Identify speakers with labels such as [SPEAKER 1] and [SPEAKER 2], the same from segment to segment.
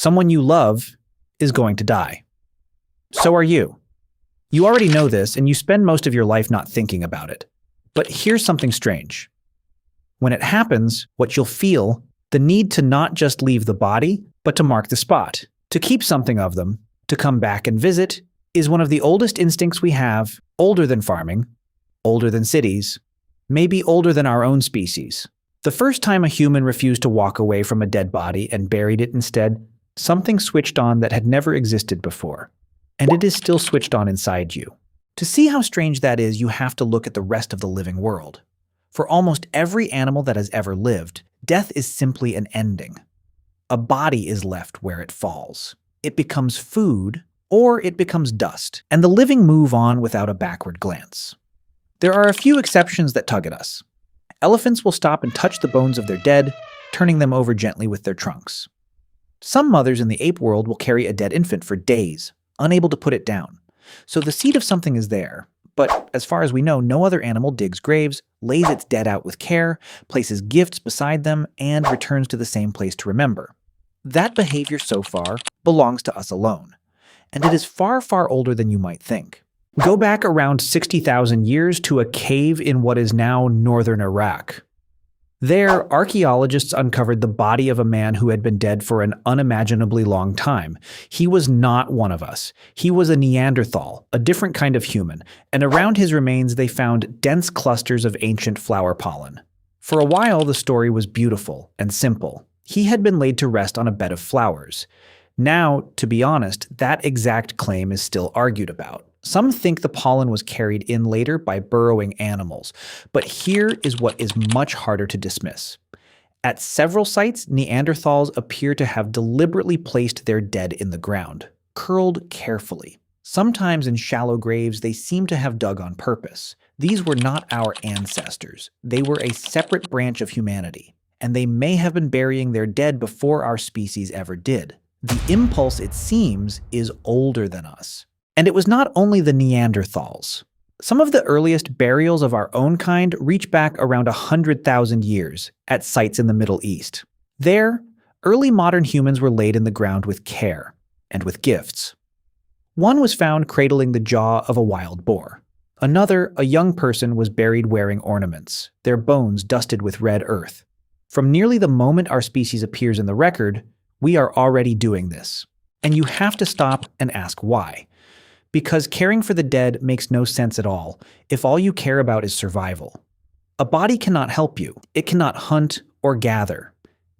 [SPEAKER 1] Someone you love is going to die. So are you. You already know this, and you spend most of your life not thinking about it. But here's something strange. When it happens, what you'll feel, the need to not just leave the body, but to mark the spot, to keep something of them, to come back and visit, is one of the oldest instincts we have, older than farming, older than cities, maybe older than our own species. The first time a human refused to walk away from a dead body and buried it instead, something switched on that had never existed before. And it is still switched on inside you. To see how strange that is, you have to look at the rest of the living world. For almost every animal that has ever lived, death is simply an ending. A body is left where it falls. It becomes food, or it becomes dust, and the living move on without a backward glance. There are a few exceptions that tug at us. Elephants will stop and touch the bones of their dead, turning them over gently with their trunks. Some mothers in the ape world will carry a dead infant for days, unable to put it down. So the seed of something is there, but as far as we know, no other animal digs graves, lays its dead out with care, places gifts beside them, and returns to the same place to remember. That behavior so far belongs to us alone, and it is far, far older than you might think. Go back around 60,000 years to a cave in what is now northern Iraq. There, archaeologists uncovered the body of a man who had been dead for an unimaginably long time. He was not one of us. He was a Neanderthal, a different kind of human, and around his remains they found dense clusters of ancient flower pollen. For a while, the story was beautiful and simple. He had been laid to rest on a bed of flowers. Now, to be honest, that exact claim is still argued about. Some think the pollen was carried in later by burrowing animals, but here is what is much harder to dismiss. At several sites, Neanderthals appear to have deliberately placed their dead in the ground, curled carefully. Sometimes in shallow graves, they seem to have dug on purpose. These were not our ancestors. They were a separate branch of humanity, and they may have been burying their dead before our species ever did. The impulse, it seems, is older than us. And it was not only the Neanderthals. Some of the earliest burials of our own kind reach back around 100,000 years at sites in the Middle East. There, early modern humans were laid in the ground with care and with gifts. One was found cradling the jaw of a wild boar. Another, a young person, was buried wearing ornaments, their bones dusted with red earth. From nearly the moment our species appears in the record, we are already doing this. And you have to stop and ask why. Because caring for the dead makes no sense at all if all you care about is survival. A body cannot help you. It cannot hunt or gather.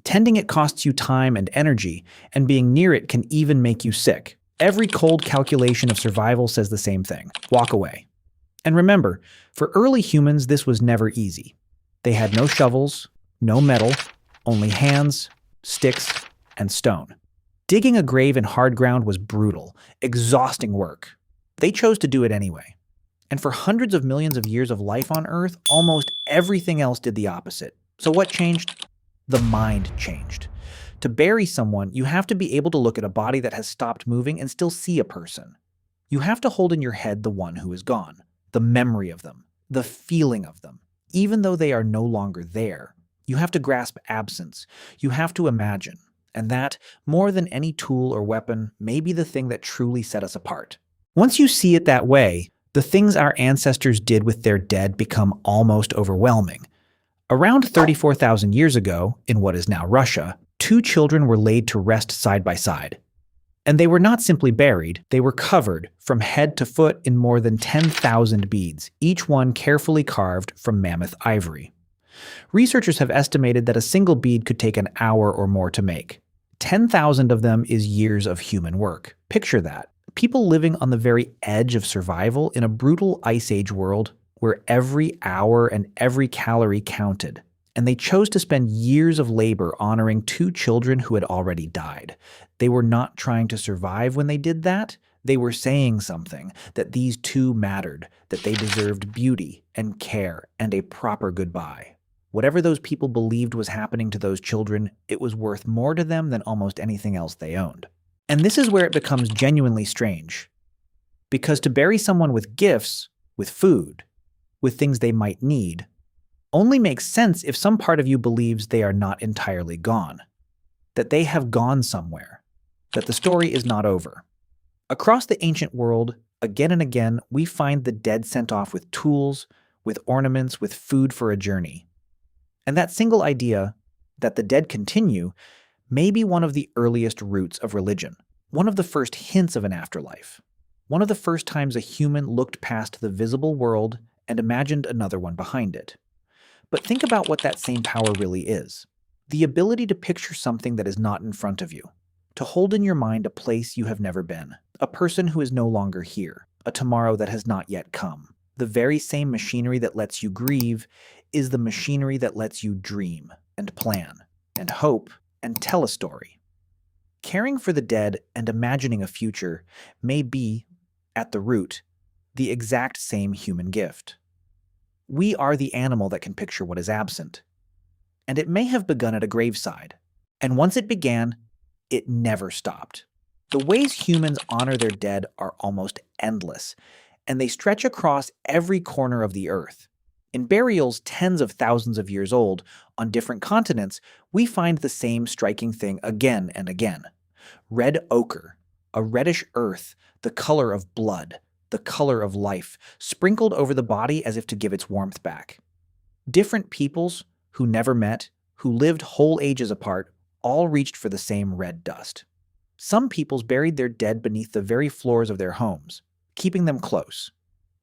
[SPEAKER 1] Tending it costs you time and energy, and being near it can even make you sick. Every cold calculation of survival says the same thing: walk away. And remember, for early humans, this was never easy. They had no shovels, no metal, only hands, sticks, and stone. Digging a grave in hard ground was brutal, exhausting work. They chose to do it anyway. And for hundreds of millions of years of life on Earth, almost everything else did the opposite. So what changed? The mind changed. To bury someone, you have to be able to look at a body that has stopped moving and still see a person. You have to hold in your head the one who is gone, the memory of them, the feeling of them. Even though they are no longer there, you have to grasp absence. You have to imagine. And that, more than any tool or weapon, may be the thing that truly set us apart. Once you see it that way, the things our ancestors did with their dead become almost overwhelming. Around 34,000 years ago, in what is now Russia, 2 children were laid to rest side by side. And they were not simply buried, they were covered from head to foot in more than 10,000 beads, each one carefully carved from mammoth ivory. Researchers have estimated that a single bead could take an hour or more to make. 10,000 of them is years of human work. Picture that. People living on the very edge of survival in a brutal Ice Age world where every hour and every calorie counted. And they chose to spend years of labor honoring 2 children who had already died. They were not trying to survive when they did that. They were saying something, that these 2 mattered, that they deserved beauty and care and a proper goodbye. Whatever those people believed was happening to those children, it was worth more to them than almost anything else they owned. And this is where it becomes genuinely strange. Because to bury someone with gifts, with food, with things they might need, only makes sense if some part of you believes they are not entirely gone, that they have gone somewhere, that the story is not over. Across the ancient world, again and again, we find the dead sent off with tools, with ornaments, with food for a journey. And that single idea, that the dead continue, may be one of the earliest roots of religion, one of the first hints of an afterlife, one of the first times a human looked past the visible world and imagined another one behind it. But think about what that same power really is. The ability to picture something that is not in front of you, to hold in your mind a place you have never been, a person who is no longer here, a tomorrow that has not yet come. The very same machinery that lets you grieve is the machinery that lets you dream and plan and hope and tell a story. Caring for the dead and imagining a future may be, at the root, the exact same human gift. We are the animal that can picture what is absent. And it may have begun at a graveside. And once it began, it never stopped. The ways humans honor their dead are almost endless, and they stretch across every corner of the earth. In burials tens of thousands of years old, on different continents, we find the same striking thing again and again. Red ochre, a reddish earth, the color of blood, the color of life, sprinkled over the body as if to give its warmth back. Different peoples, who never met, who lived whole ages apart, all reached for the same red dust. Some peoples buried their dead beneath the very floors of their homes, keeping them close,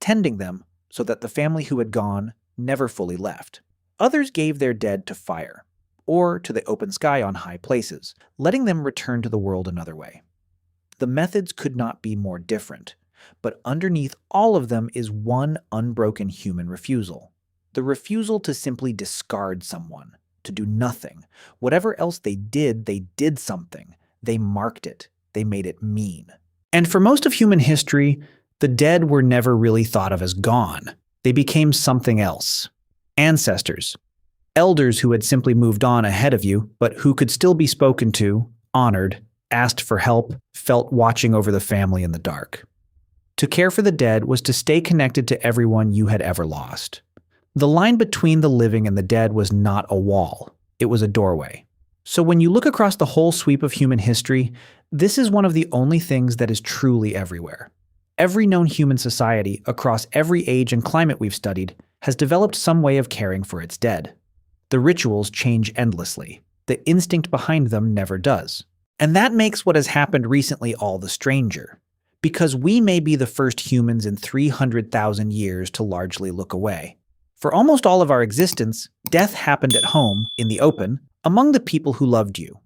[SPEAKER 1] tending them so that the family who had gone never fully left. Others gave their dead to fire, or to the open sky on high places, letting them return to the world another way. The methods could not be more different, but underneath all of them is one unbroken human refusal. The refusal to simply discard someone, to do nothing. Whatever else they did something. They marked it. They made it mean. And for most of human history, the dead were never really thought of as gone. They became something else. Ancestors. Elders who had simply moved on ahead of you, but who could still be spoken to, honored, asked for help, felt watching over the family in the dark. To care for the dead was to stay connected to everyone you had ever lost. The line between the living and the dead was not a wall. It was a doorway. So when you look across the whole sweep of human history, this is one of the only things that is truly everywhere. Every known human society, across every age and climate we've studied, has developed some way of caring for its dead. The rituals change endlessly. The instinct behind them never does. And that makes what has happened recently all the stranger. Because we may be the first humans in 300,000 years to largely look away. For almost all of our existence, death happened at home, in the open, among the people who loved you.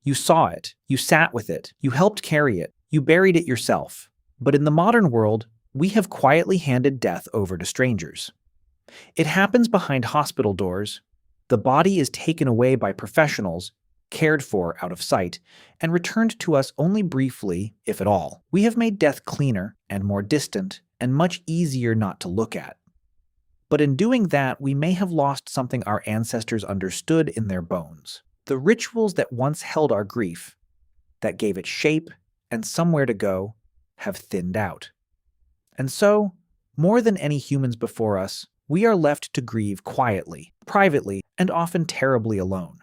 [SPEAKER 1] You saw it, you sat with it, you helped carry it, you buried it yourself. But in the modern world, we have quietly handed death over to strangers. It happens behind hospital doors. The body is taken away by professionals, cared for out of sight, and returned to us only briefly, if at all. We have made death cleaner and more distant and much easier not to look at. But in doing that, we may have lost something our ancestors understood in their bones. The rituals that once held our grief, that gave it shape and somewhere to go, have thinned out. And so, more than any humans before us, we are left to grieve quietly, privately, and often terribly alone.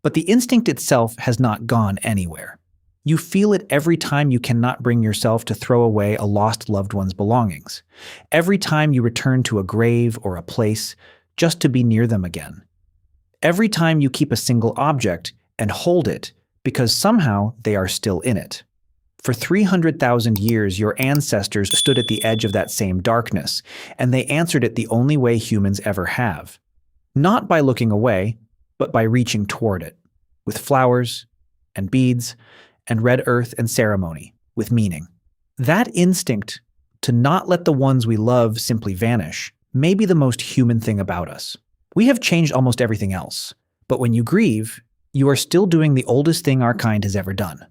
[SPEAKER 1] But the instinct itself has not gone anywhere. You feel it every time you cannot bring yourself to throw away a lost loved one's belongings, every time you return to a grave or a place just to be near them again, every time you keep a single object and hold it because somehow they are still in it. For 300,000 years, your ancestors stood at the edge of that same darkness, and they answered it the only way humans ever have. Not by looking away, but by reaching toward it, with flowers and beads and red earth and ceremony, with meaning. That instinct to not let the ones we love simply vanish may be the most human thing about us. We have changed almost everything else, but when you grieve, you are still doing the oldest thing our kind has ever done.